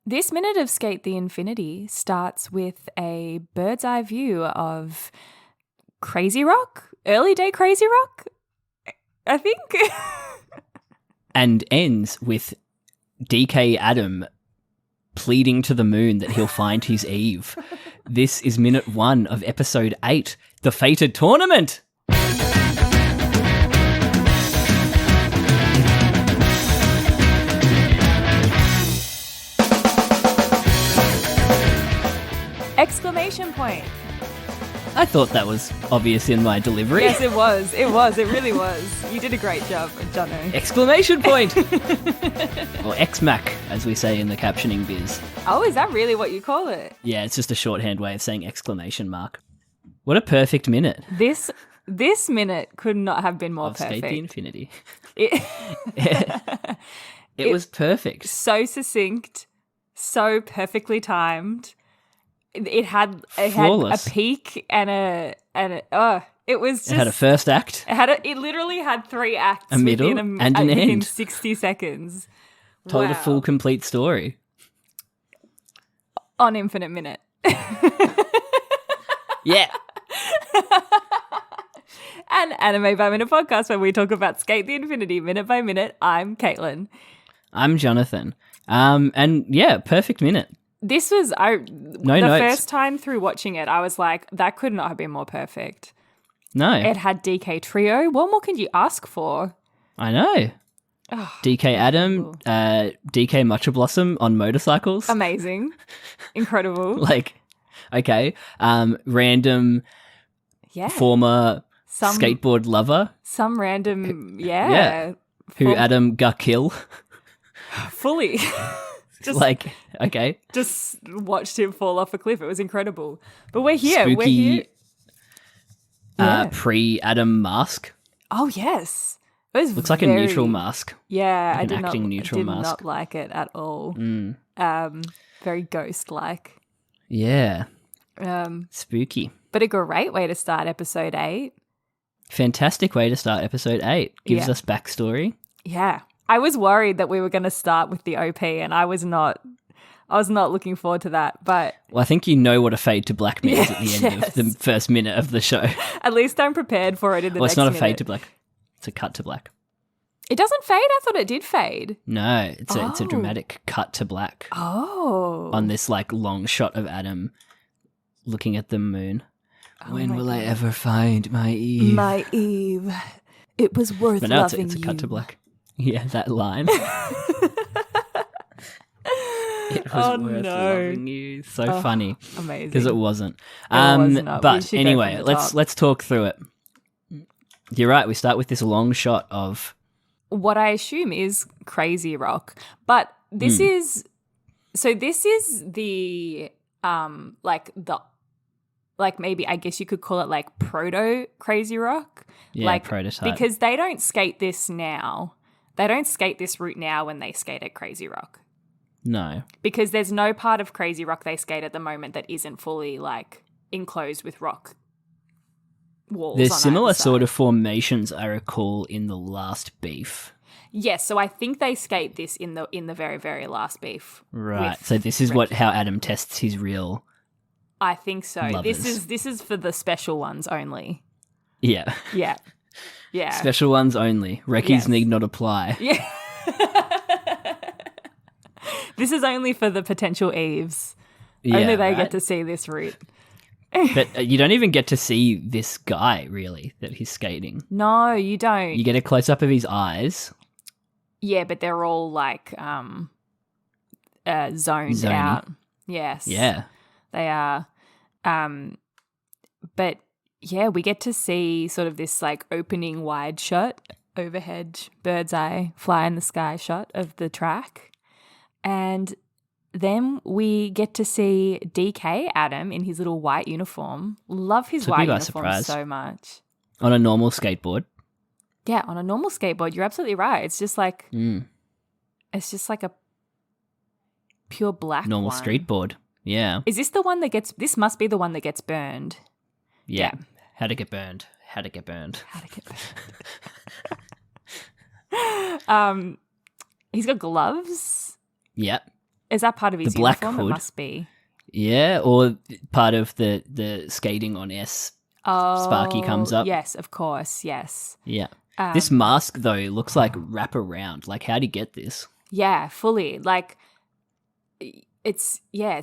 This minute of Skate the Infinity starts with a bird's eye view of Crazy Rock, early day Crazy Rock, I think. And ends with DK Adam pleading to the moon that he'll find his Eve. This is minute 1 of episode 8, The Fated Tournament. Exclamation point. I thought that was obvious in my delivery. Yes, it was. It was. It really was. You did a great job, Jono. Exclamation point! Or X-Mac, as we say in the captioning biz. Oh, is that really what you call it? Yeah, it's just a shorthand way of saying exclamation mark. What a perfect minute. This minute could not have been more perfect. Skate the Infinity. It was perfect. So succinct, so perfectly timed. It had a peak and it was just... It had a first act. It literally had 3 acts. A middle and an end. Within 60 seconds. Told a full, complete story. On Infinite Minute. Yeah. An Anime by Minute podcast where we talk about Skate the Infinity minute by minute. I'm Caitlin. I'm Jonathan. And yeah, perfect minute. This was the first time through watching it, I was like, that could not have been more perfect. No. It had DK Trio. What more can you ask for? I know. Oh, DK Adam, DK MatchaBlossom on motorcycles. Amazing. Incredible. Like, okay. Random former skateboard lover. Some random, yeah. Who Adam got kill. Fully. Just like, okay. Just watched him fall off a cliff. It was incredible. But we're here. Spooky, we're here. pre-Adam mask. Oh, yes. It was Looks like a neutral mask. Yeah, like I did mask. not like it at all. Very ghost-like. Yeah. Spooky. But a great way to start episode 8. Fantastic way to start episode 8. Gives us backstory. Yeah. I was worried that we were going to start with the OP, and I was not looking forward to that. But well, I think you know what a fade to black means at the end of the first minute of the show. At least I'm prepared for it in the next minute. Well, it's not a fade to black. It's a cut to black. It doesn't fade? I thought it did fade. No, it's a dramatic cut to black. Oh. On this like long shot of Adam looking at the moon. Oh, when will I ever find my Eve? My Eve. It was worth but now loving it's a you. cut to black. Yeah, that line. It was worth loving you. So funny. Amazing. Because it wasn't. Was not. But anyway, let's talk through it. You're right. We start with this long shot of what I assume is Crazy Rock, but this is the maybe I guess you could call it like proto Crazy Rock. Yeah, like prototype. Because they don't skate this now. They don't skate this route now when they skate at Crazy Rock. No. Because there's no part of Crazy Rock they skate at the moment that isn't fully like enclosed with rock walls. There's on similar either side. sort of formations I recall in the last beef. Yes, so I think they skate this in the very, very last beef. Right. So this is how Adam tests his real I think so. lovers. This is for the special ones only. Yeah. Yeah. Yeah. Special ones only. Recce's need not apply. Yeah. This is only for the potential Eves. Yeah, only they get to see this route. But you don't even get to see this guy, really, that he's skating. No, you don't. You get a close-up of his eyes. Yeah, but they're all like zoned Zony. out. Yes. Yeah. They are. But yeah, we get to see sort of this like opening wide shot, overhead, bird's eye, fly in the sky shot of the track. And then we get to see DK Adam in his little white uniform. Love his white uniform so much. On a normal skateboard. Yeah, on a normal skateboard. You're absolutely right. It's just like it's just like a pure black normal one. street board. Yeah. Is this the one that gets this must be the one that gets burned. Yeah. How to get burned. He's got gloves. Yep. Is that part of his The black uniform? hood. It must be. Yeah, or part of the skating on S. Oh, Sparky comes up. Yes, of course. Yes. Yeah. This mask, though, looks like wrap around. Like, how'd he get this? Yeah, fully. Like, it's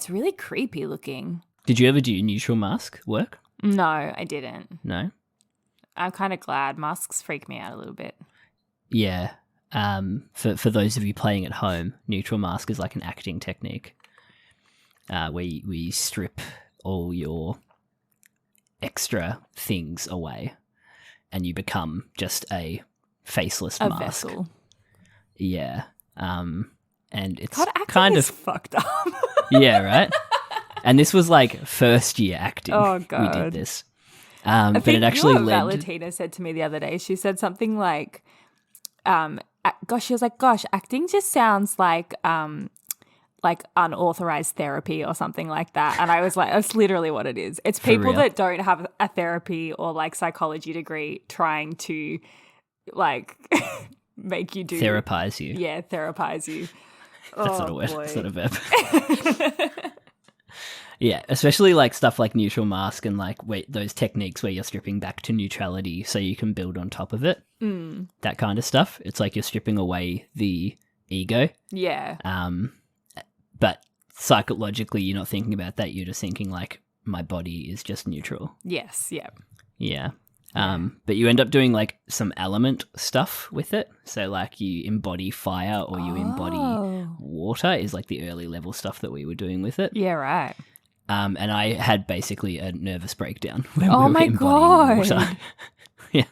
really creepy looking. Did you ever do neutral mask work? No, I didn't. No? I'm kind of glad. Masks freak me out a little bit. Yeah. For those of you playing at home, neutral mask is like an acting technique where we strip all your extra things away and you become just a faceless mask. Vessel. Yeah. And it's God, acting kind is of fucked up. yeah, right? And this was like first year acting. Oh, We God. did this. I But think it actually led. Valentina said to me the other day. She said something like, she was like, gosh, acting just sounds like unauthorized therapy or something like that. And I was like, that's literally what it is. It's people real. that don't have a therapy or like psychology degree trying to like make you do Therapize you. Yeah, therapize you. That's not a word. Boy. It's not a verb. Yeah, especially like stuff like neutral mask and like those techniques where you're stripping back to neutrality so you can build on top of it. That kind of stuff. It's like you're stripping away the ego. Yeah. But psychologically, you're not thinking about that. You're just thinking like, my body is just neutral. Yes. Yeah. Yeah. But you end up doing like some element stuff with it. So like you embody fire or you embody water is like the early level stuff that we were doing with it. Yeah. Right. And I had basically a nervous breakdown when Oh we were my embodying God. water. Yeah.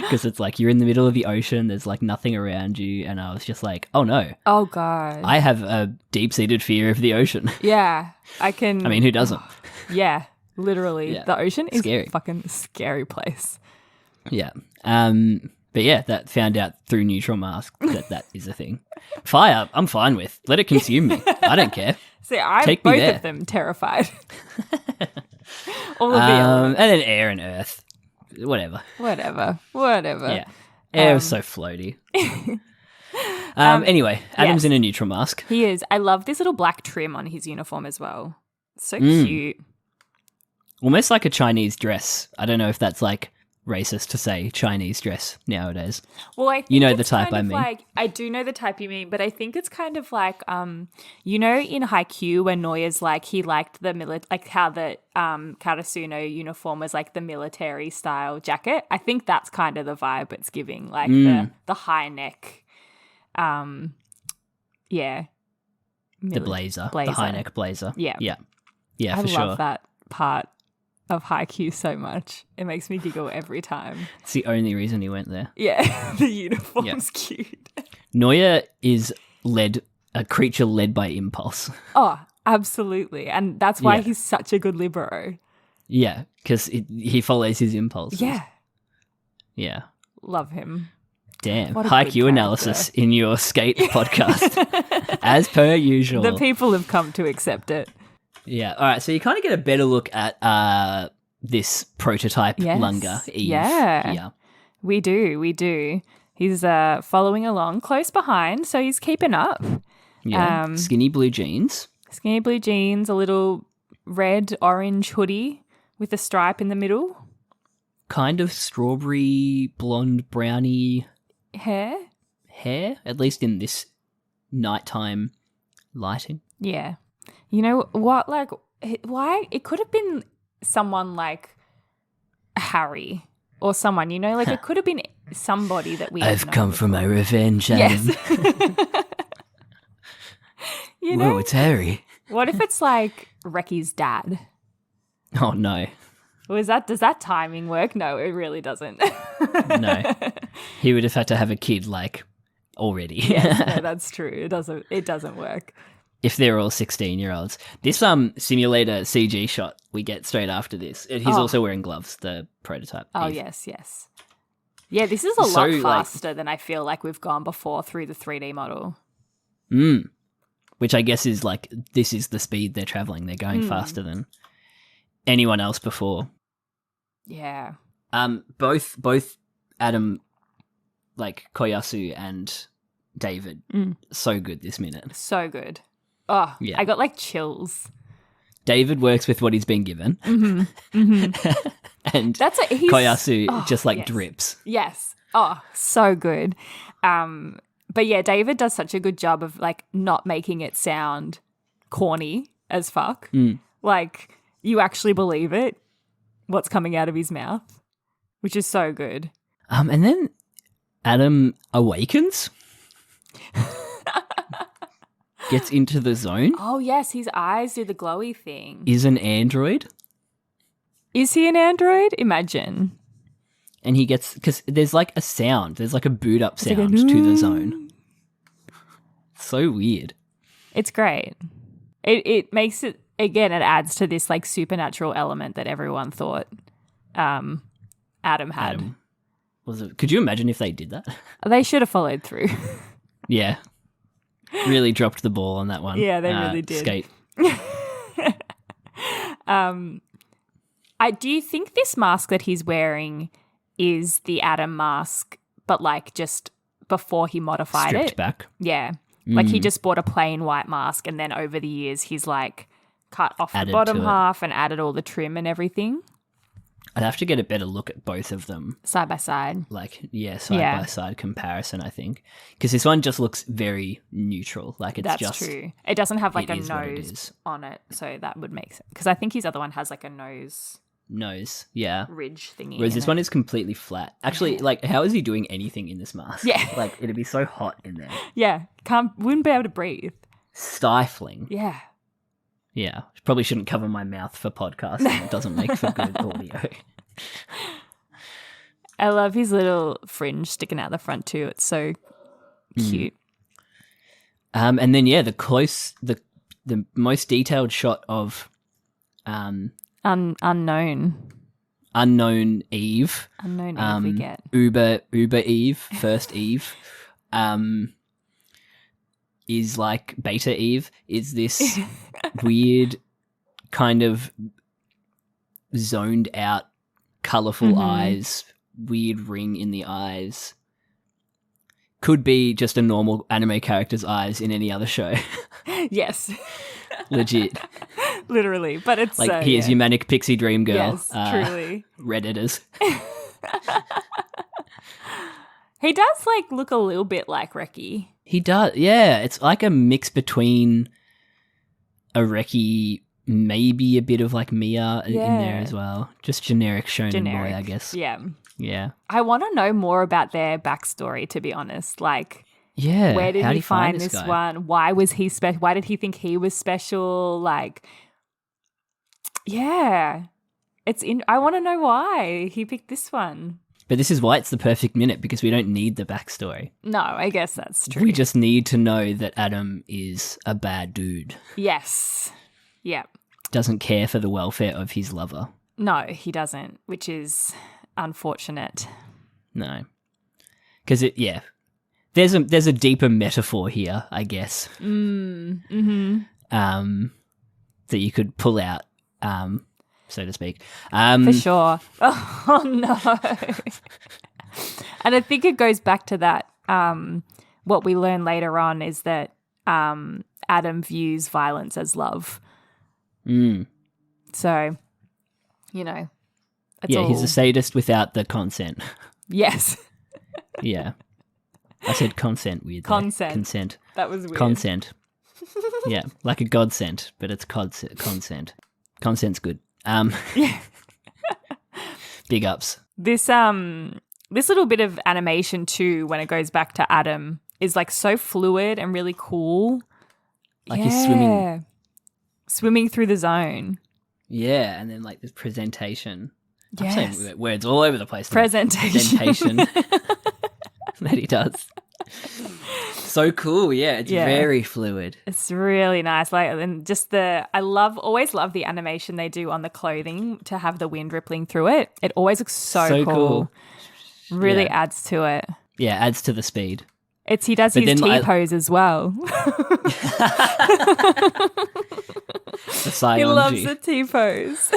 Because it's like you're in the middle of the ocean, there's like nothing around you, and I was just like, oh no. Oh God. I have a deep-seated fear of the ocean. Yeah. I can. I mean, who doesn't? Yeah. Literally. Yeah. The ocean is Scary. a fucking scary place. Yeah. But yeah, that found out through neutral mask that is a thing. Fire, I'm fine with. Let it consume me. I don't care. See, I'm Take me both there. of them terrified. All of And then air and earth. Whatever. Whatever. Yeah. Air is so floaty. Anyway, Adam's yes. in a neutral mask. He is. I love this little black trim on his uniform as well. So cute. Almost like a Chinese dress. I don't know if that's like racist to say Chinese dress nowadays. Well, I think You know it's the type kind I of mean. Like, I do know the type you mean, but I think it's kind of like, you know, in Haikyuu when Noya's like he liked the like how the Karasuno uniform was like the military style jacket. I think that's kind of the vibe it's giving, like the high neck, yeah, The blazer, the high neck blazer. Yeah, yeah, I for love sure. that part of Haikyuu so much. It makes me giggle every time. It's the only reason he went there. Yeah, the uniform's cute. Noya is a creature led by impulse. Oh, absolutely. And that's why Yeah. he's such a good libero. Yeah, because he follows his impulses. Yeah. Yeah. Love him. Damn. What a good Haikyuu analysis in your skate podcast. As per usual. The people have come to accept it. Yeah. All right. So you kind of get a better look at this prototype Yes. Lunga Eve. Yeah. Yeah. We do. He's following along close behind, so he's keeping up. Yeah. Skinny blue jeans. Skinny blue jeans, a little red-orange hoodie with a stripe in the middle. Kind of strawberry, blonde, brownie Hair? hair, at least in this nighttime lighting. Yeah. You know what, like, why? It could have been someone like Harry or someone, you know, like it could have been somebody that we I've come for my revenge, Adam. Yes. You know, Whoa, it's Harry. what if it's like Recky's dad? Oh, no. Does that timing work? No, it really doesn't. No. He would have had to have a kid, like, already. No, that's true. It doesn't work. If they're all 16-year-olds. This simulator CG shot we get straight after this. He's also wearing gloves, the prototype. Oh, Eve. yes. Yeah, this is a So, lot like- faster than I feel like we've gone before through the 3D model. Which I guess is like, this is the speed they're traveling. They're going faster than anyone else before. Yeah. Both Adam, like Koyasu and David, so good this minute. So good. Oh, Yeah. I got like chills. David works with what he's been given. And Koyasu just like yes. drips. Yes. Oh, so good. But yeah, David does such a good job of like not making it sound corny as fuck. Like you actually believe it, what's coming out of his mouth, which is so good. And then Adam awakens. Gets into the zone. Oh yes, his eyes do the glowy thing. Is an android. Is he an android? Imagine. And he gets, because there's like a sound. There's like a boot up like sound to the zone. So weird. It's great. It makes it, again, it adds to this like supernatural element that everyone thought Adam had. Could you imagine if they did that? They should have followed through. Yeah. Really dropped the ball on that one. Yeah, they really did. Skate. Do you think this mask that he's wearing is the Adam mask, but like just before he modified Stripped it? back. Yeah. Like he just bought a plain white mask and then over the years he's like cut off Added the bottom to it. half and added all the trim and everything. I'd have to get a better look at both of them. Side by side. Like, side by side comparison, I think. Because this one just looks very neutral. Like, it's That's just. true. It doesn't have like a is what it nose is. on it, so that would make sense. Because I think his other one has like a nose Yeah. ridge thingy. Whereas in this it. one is completely flat. Actually, like, how is he doing anything in this mask? Yeah. Like, it'd be so hot in there. Yeah, wouldn't be able to breathe. Stifling. Yeah. Yeah. Probably shouldn't cover my mouth for podcasting. It doesn't make for good audio. I love his little fringe sticking out the front too. It's so cute. And then the most detailed shot of Unknown Eve. Unknown Eve we get. Uber Eve, first Eve. Is like Beta Eve, is this weird kind of zoned out, colourful eyes, weird ring in the eyes. Could be just a normal anime character's eyes in any other show. Yes. Legit. Literally. But it's like, here's your manic pixie dream girl. Yes, truly. Redditors. He does like look a little bit like Reki. He does, yeah. It's like a mix between a Reki, maybe a bit of like Mia in there as well. Just generic shonen boy, I guess. Yeah. Yeah. I want to know more about their backstory, to be honest. Like, yeah. where did How he find this guy? one? Why was he special? Why did he think he was special? Like, yeah. I want to know why he picked this one. But this is why it's the perfect minute, because we don't need the backstory. No, I guess that's true. We just need to know that Adam is a bad dude. Yes. Yeah. Doesn't care for the welfare of his lover. No, he doesn't, which is unfortunate. No. Because there's a deeper metaphor here, I guess. That you could pull out, so to speak. For sure. Oh, no. And I think it goes back to that. What we learn later on is that Adam views violence as love. So, he's a sadist without the consent. Yes. Yeah. I said consent weirdly. Consent. That was weird. Consent. Yeah, like a godsent, but it's consent. Consent's good. Yeah. Big ups. This little bit of animation too, when it goes back to Adam, is like so fluid and really cool. Like he's swimming through the zone. Yeah, and then like this presentation. Yes. I'm saying words all over the place. Presentation. That he does. So cool, yeah. It's very fluid. It's really nice. Like, and just always love the animation they do on the clothing to have the wind rippling through it. It always looks so cool. Really adds to it. Yeah, adds to the speed. He does his T-pose as well. He loves the T-pose.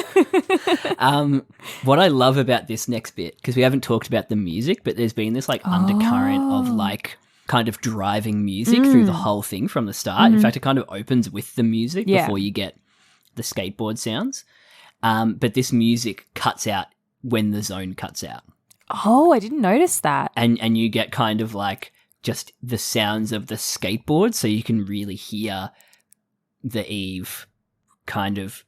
What I love about this next bit, because we haven't talked about the music, but there's been this like undercurrent of like kind of driving music through the whole thing from the start. In fact, it kind of opens with the music before you get the skateboard sounds. But this music cuts out when the zone cuts out. Oh, I didn't notice that. And you get kind of like just the sounds of the skateboard, so you can really hear the Eve kind of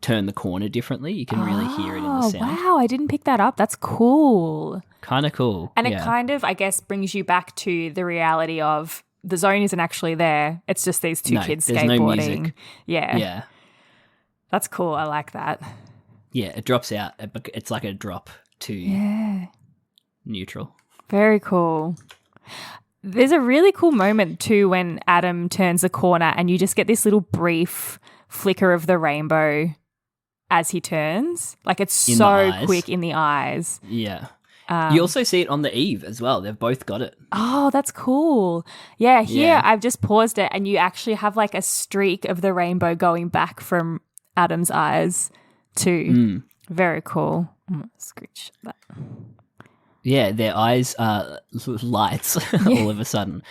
turn the corner differently. You can really hear it in the sound. Wow, I didn't pick that up. That's cool. Kind of cool. And it kind of, I guess, brings you back to the reality of the zone isn't actually there. It's just these two kids skateboarding. No music. Yeah. Yeah. That's cool. I like that. Yeah, it drops out. It's like a drop to neutral. Very cool. There's a really cool moment too when Adam turns the corner and you just get this little brief flicker of the rainbow as he turns. Like it's so quick in the eyes. Yeah. You also see it on the Eve as well. They've both got it. Oh, that's cool. Yeah, here I've just paused it and you actually have like a streak of the rainbow going back from Adam's eyes too. Very cool. I'm going to screech that. Yeah, their eyes are lights all of a sudden.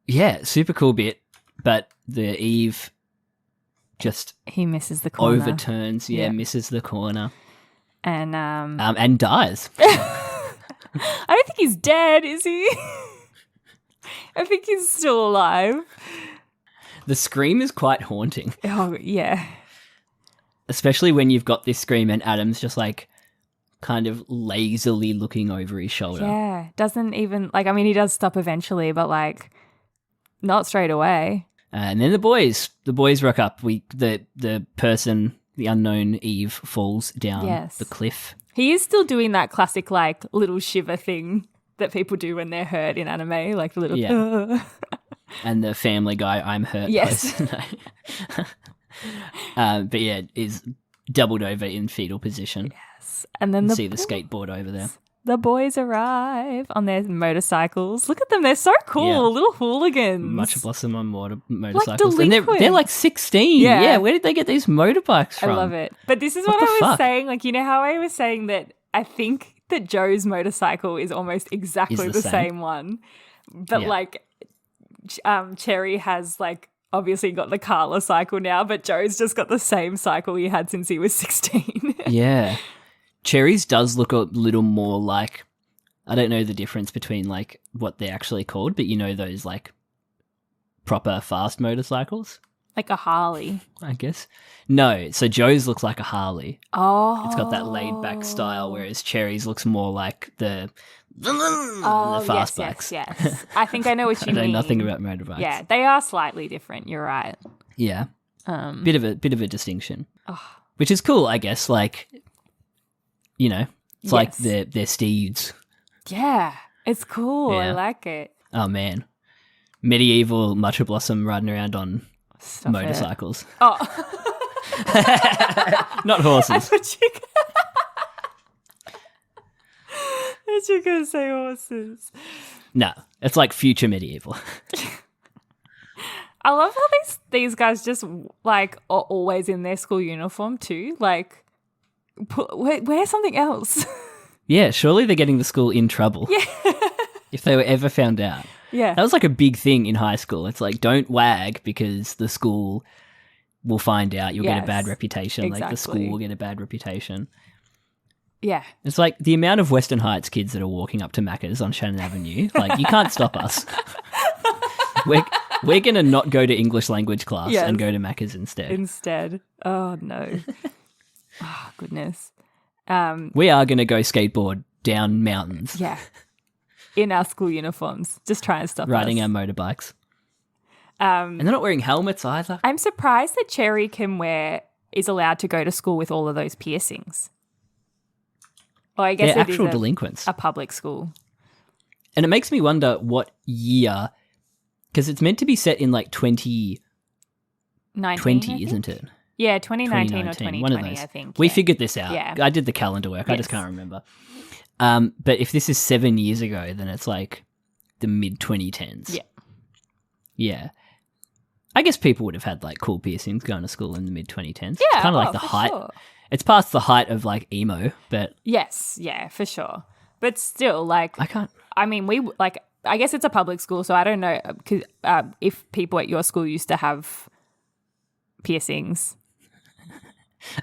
Yeah, super cool bit. But the Eve just he misses the corner. Overturns, misses the corner. And dies. I don't think he's dead, is he? I think he's still alive. The scream is quite haunting. Oh, yeah. Especially when you've got this scream and Adam's just like kind of lazily looking over his shoulder. Yeah. Doesn't even like, I mean, he does stop eventually, but like not straight away. And then the boys rock up. The unknown Eve falls down the cliff. He is still doing that classic like little shiver thing that people do when they're hurt in anime, like the little and the Family Guy I'm hurt yes. But yeah, is doubled over in fetal position. Yes. And then the skateboard over there. The boys arrive on their motorcycles. Look at them. They're so cool. Little hooligans. MatchaBlossom on motorcycles. Like and they're like 16. Yeah. Where did they get these motorbikes from? I love it. But this is what I was saying. Like, you know how I was saying that I think that Joe's motorcycle is almost exactly the same one. But like Cherry has like obviously got the Carla cycle now, but Joe's just got the same cycle he had since he was 16. Yeah. Cherry's does look a little more like, I don't know the difference between like what they're actually called, but you know those like proper fast motorcycles? Like a Harley, I guess. No, so Joe's looks like a Harley. Oh. It's got that laid back style, whereas Cherry's looks more like the fast bikes. Yes. I think I know what you mean. I know nothing about motorbikes. Yeah, they are slightly different. You're right. Yeah. Bit of a distinction. Which is cool, I guess, like, you know, it's like they're steeds. Yeah, it's cool. I like it. Oh, man. Medieval MatchaBlossom riding around on motorcycles. Oh. Not horses. I thought you were going to say horses. No, it's like future medieval. I love how these guys just like are always in their school uniform too. Like, wear something else. Yeah, surely they're getting the school in trouble. Yeah. If they were ever found out. Yeah. That was like a big thing in high school. It's like, don't wag because the school will find out. You'll get a bad reputation. Exactly. Like the school will get a bad reputation. Yeah. It's like the amount of Western Heights kids that are walking up to Macca's on Shannon Avenue. Like, you can't stop us. We're going to not go to English language class and go to Macca's instead. Oh, no. Oh, goodness. We are going to go skateboard down mountains. Yeah. In our school uniforms. Just try and stop Riding us. our motorbikes. And they're not wearing helmets either. I'm surprised that Cherry is allowed to go to school with all of those piercings. Well, I guess they're it actual is delinquents. A public school. And it makes me wonder what year, because it's meant to be set in like 2020, isn't it? Yeah, 2019 or 2020, one of those. I think. We figured this out. Yeah. I did the calendar work. I just can't remember. But if this is 7 years ago, then it's like the mid-2010s. Yeah. Yeah. I guess people would have had like cool piercings going to school in the mid-2010s. Yeah, Kind of like the height. Sure. It's past the height of like emo, but... Yes, yeah, for sure. But still, like... I can't... I mean, I guess it's a public school, so I don't know if people at your school used to have piercings.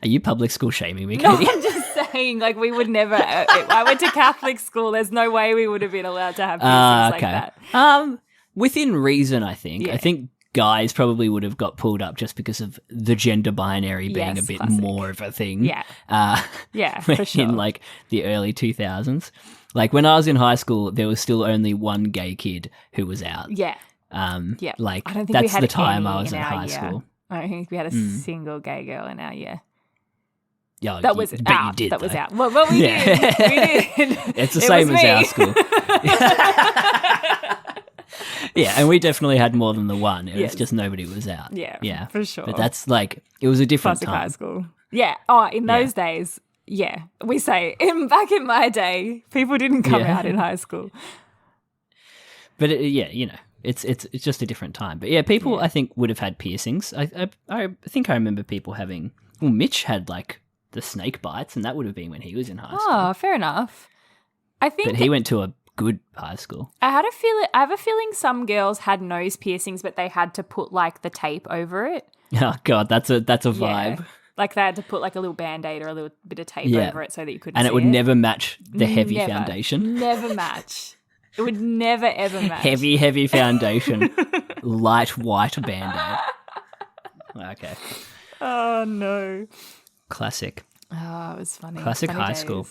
Are you public school shaming me, No, Katie? I'm just saying, like, we would never. I went to Catholic school. There's no way we would have been allowed to have piercings like that. Within reason, I think. Yeah. I think guys probably would have got pulled up just because of the gender binary being Yes, a bit classic. more of a thing. Yeah. Yeah, for sure. In like the early 2000s. Like when I was in high school, there was still only one gay kid who was out. Yeah. Yeah. Like I don't think we that's had the time any I was in in our high year. school. I don't think we had a single gay girl in our year. Yeah, That was but out. you did, that was though. out. Well, we Yeah. did. We did. It's the It same was as me. our school. Yeah, and we definitely had more than the one. It Yes. was just nobody was out. Yeah, for sure. But that's like, it was a different Classic time. high school. Yeah. Oh, in those days, yeah. We say, back in my day, people didn't come Yeah. out in high school. But it's just a different time. But yeah, people I think would have had piercings. I think I remember people having. Well, Mitch had like the snake bites, and that would have been when he was in high school. Oh, fair enough. I think But he went to a good high school. I have a feeling some girls had nose piercings, but they had to put like the tape over it. Oh God, that's a Yeah. vibe. Like they had to put like a little Band-Aid or a little bit of tape Yeah. over it so that you couldn't And see it would never match the heavy Never. foundation. Never match. It would never, ever match. Heavy foundation. Light white Band-Aid. Okay. Oh, no. Classic. Oh, it was funny. Classic Funny high days. school.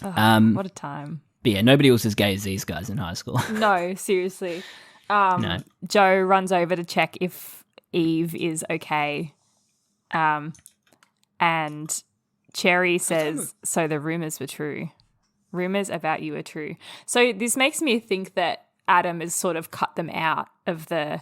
What a time. But yeah, nobody was as gay as these guys in high school. No, seriously. No. Joe runs over to check if Eve is okay. And Cherry says, so the rumors were true. Rumors about you are true. So this makes me think that Adam has sort of cut them out of the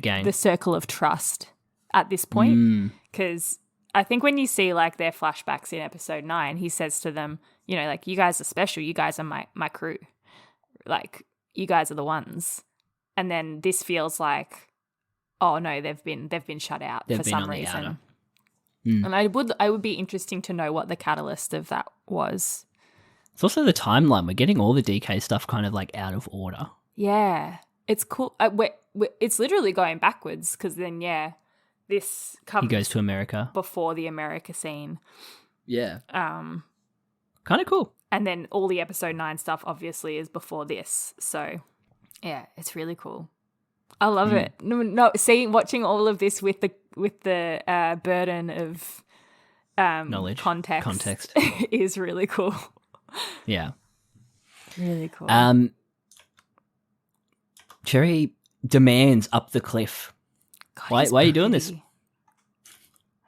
gang. the circle of trust at this point. Because I think when you see like their flashbacks in episode 9, he says to them, you know, like, you guys are special. You guys are my crew. Like, you guys are the ones. And then this feels like, oh no, they've been shut out They've for been some on the reason. outer. And I would be interesting to know what the catalyst of that was. It's also the timeline. We're getting all the DK stuff kind of like out of order. Yeah, it's cool. It's literally going backwards because then this comes He goes to America. before the America scene. Yeah. Kind of cool. And then all the episode 9 stuff obviously is before this. So yeah, it's really cool. I love it. No, watching all of this with the burden of Knowledge. context is really cool. Yeah. Really cool. Cherry demands up the cliff. God, Why he's are you doing this? pretty.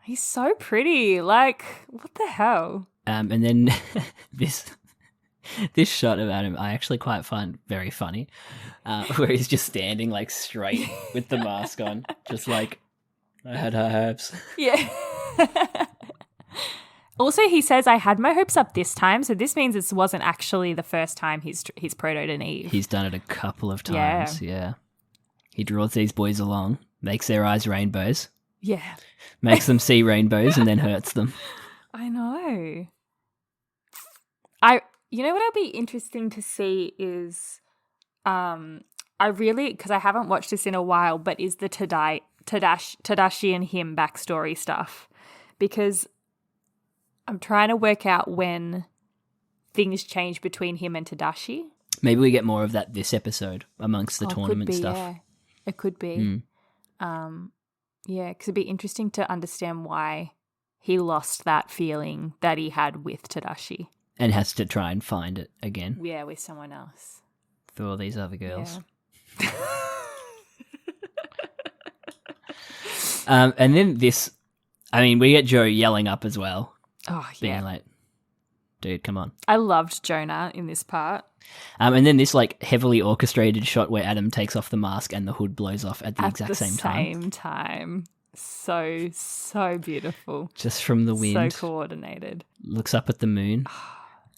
He's so pretty. Like, what the hell? And then this shot of Adam I actually quite find very funny, where he's just standing like straight with the mask on, just like, I had high hopes. Yeah. Also, he says, I had my hopes up this time, so this means it wasn't actually the first time he's protoed an Eve. He's done it a couple of times, yeah. He draws these boys along, makes their eyes rainbows, Yeah. makes them see rainbows, and then hurts them. I know. You know what would be interesting to see is, because I haven't watched this in a while, but is the Tadashi and him backstory stuff, because I'm trying to work out when things change between him and Tadashi. Maybe we get more of that this episode amongst the tournament could be, stuff. Yeah. It could be. Yeah, because it'd be interesting to understand why he lost that feeling that he had with Tadashi. And has to try and find it again Yeah, with someone else. through all these other girls. Yeah. And then this, I mean, we get Joe yelling up as well, Oh, being yeah. like, dude, come on. I loved Jonah in this part. And then this like heavily orchestrated shot where Adam takes off the mask and the hood blows off at the At exact the same time. So beautiful. Just from the wind. So coordinated. Looks up at the moon.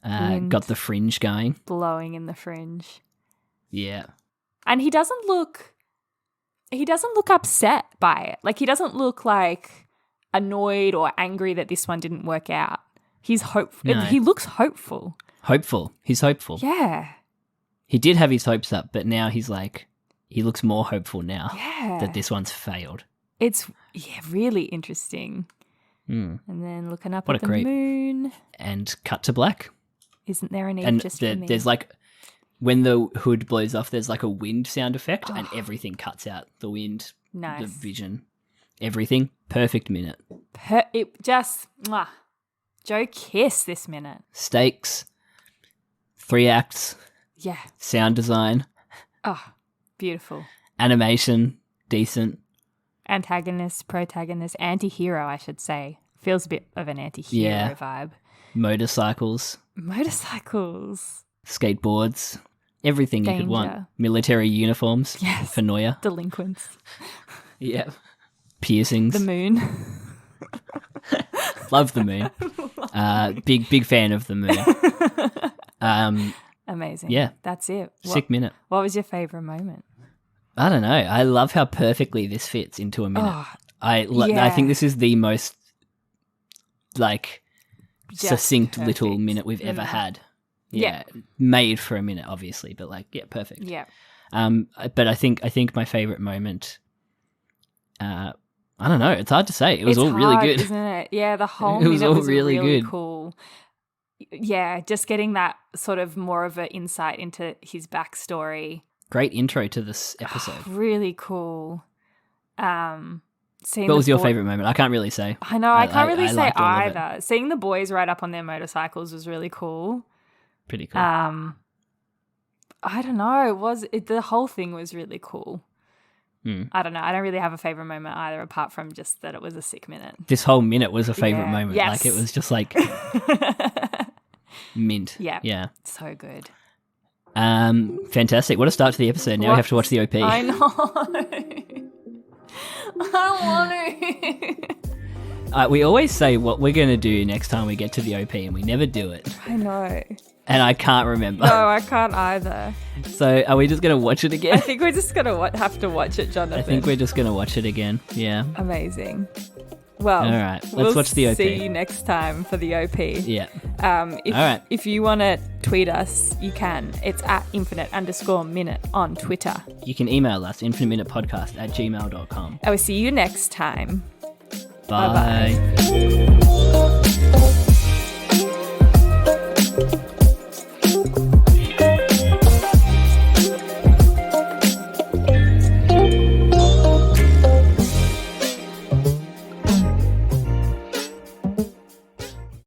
Wind. Got the fringe going. Blowing in the fringe. Yeah. And he doesn't look upset by it. Like, he doesn't look like annoyed or angry that this one didn't work out. He's hopeful. No. He looks hopeful. hopeful. He's hopeful. Yeah. He did have his hopes up, but now he's like, he looks more hopeful now Yeah. that this one's failed. It's really interesting. Mm. And then looking up What at a the creep. moon. And cut to black. Isn't there an Eve And just for me? there's like, when the hood blows off, there's like a wind sound effect and everything cuts out. The wind, Nice. the vision, everything. Perfect minute. It just, Joe Kiss this minute. Stakes, 3 acts, Yeah. sound design, Oh, beautiful. animation, decent. Antagonist, protagonist, anti-hero, I should say. Feels a bit of an anti-hero Yeah. vibe. Motorcycles, Motorcycles. skateboards, everything you could want. Danger. Military uniforms Yes. for Noya. Delinquents. Yeah. Piercings. The moon. Love the moon. Big fan of the moon. Amazing. Yeah. That's it. Sick minute. What was your favourite moment? I don't know. I love how perfectly this fits into a minute. Oh, I yeah. think this is the most like just succinct little perfect. minute we've ever had. Yeah. Made for a minute, obviously, but like, yeah, perfect. Yeah. But I think my favorite moment. I don't know. It's hard to say. It was all really hard, good. isn't it? Yeah, the whole It was minute all was really really good. cool. Yeah, just getting that sort of more of an insight into his backstory. Great intro to this episode. Really cool. Seeing What was the your boy- favorite moment? I can't really say. I know, I can't really I say liked all of it. either. Seeing the boys ride up on their motorcycles was really cool. Pretty cool. I don't know. The whole thing was really cool. I don't know. I don't really have a favorite moment either, apart from just that it was a sick minute. This whole minute was a favorite Yeah. moment. Yes. Like, it was just like mint. Yeah. Yeah. So good. Fantastic. What a start to the episode. Now we have to watch the OP. I know. I want to. We always say what we're going to do next time we get to the OP, and we never do it. I know. And I can't remember. No, I can't either. So are we just going to watch it I again? think we're just going to have to watch it, Jonathan. I think we're just going to watch it again. Yeah. Amazing. Well, All right. Let's we'll watch the OP. see you next time for the OP. Yeah. All right. If you want to tweet us, you can. It's at infinite_minute on Twitter. You can email us, infiniteminutepodcast@gmail.com. I will see you next time. Bye. Bye-bye.